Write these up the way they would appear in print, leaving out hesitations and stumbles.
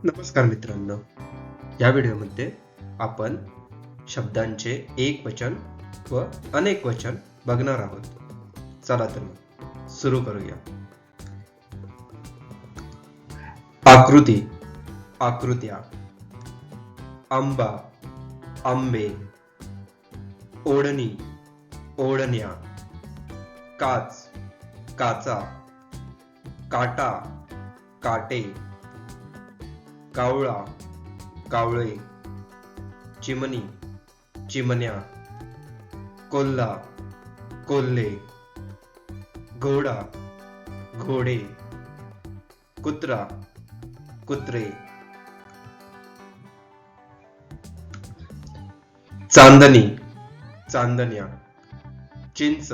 नमस्कार मित्रांनो, या व्हिडिओमध्ये आपण शब्दांचे एक वचन व अनेक वचन बघणार आहोत. चला तर मग सुरू करूया. आकृती, आकृत्या. आंबा, आंबे. ओढणी, ओढण्या. काच, काचा. काटा, काटे. कावळा, कावळे. चिमणी, चिमण्या. कोल्हा, कोल्हे. घोडा, घोडे. कुत्रा, कुत्रे. चांदणी, चांदण्या. चिंच,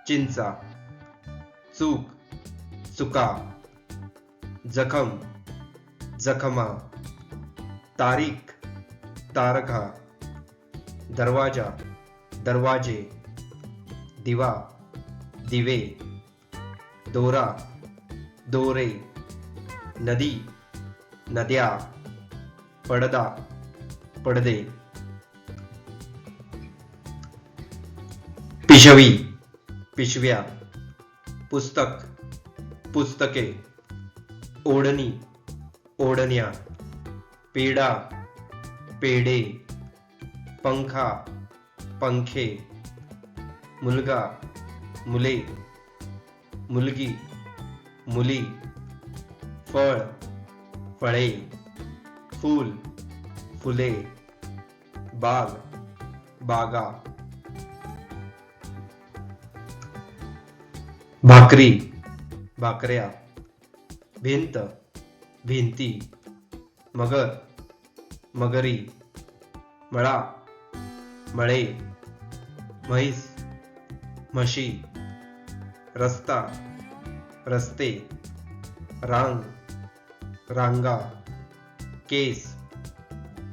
चिंचा. चूक, चुका. जखम, जखमा. तारीख, तारखा. दरवाजा, दरवाजे. दिवा, दिवे. दोरा, दोरे. नदी, नद्या. पडदा, पडदे. पिशवी, पिशव्या. पुस्तक, पुस्तके. ओढणी, ओढण्या. पेढा, पेढे. पंखा, पंखे. मुलगा, मुले. मुलगी, मुली. फळ, फळे. फूल, फुले. बाग, बागा. भाकरी, भाकऱ्या. भिंत, भिंती. मगर, मगरी. मळा, मळे. म्हैस, म्हशी. रस्ता, रस्ते. रांग, रांगा. केस,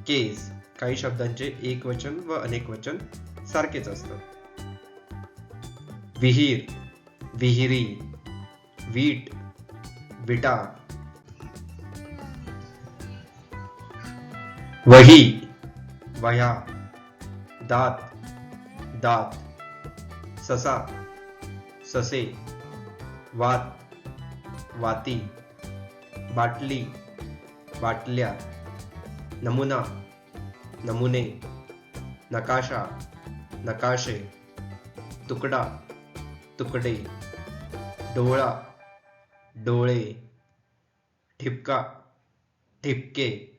केस. काही शब्दांचे एक वचन व अनेक वचन सारखेच असतात. विहीर, विहिरी. वीट, विटा. वही, वह्या. दात, दात. ससा, ससे. वात, वाती. बाटली, बाटल्या. नमुना, नमुने. नकाशा, नकाशे. तुकडा, तुकडे. डोळा, डोळे. ठिपका, ठिपके.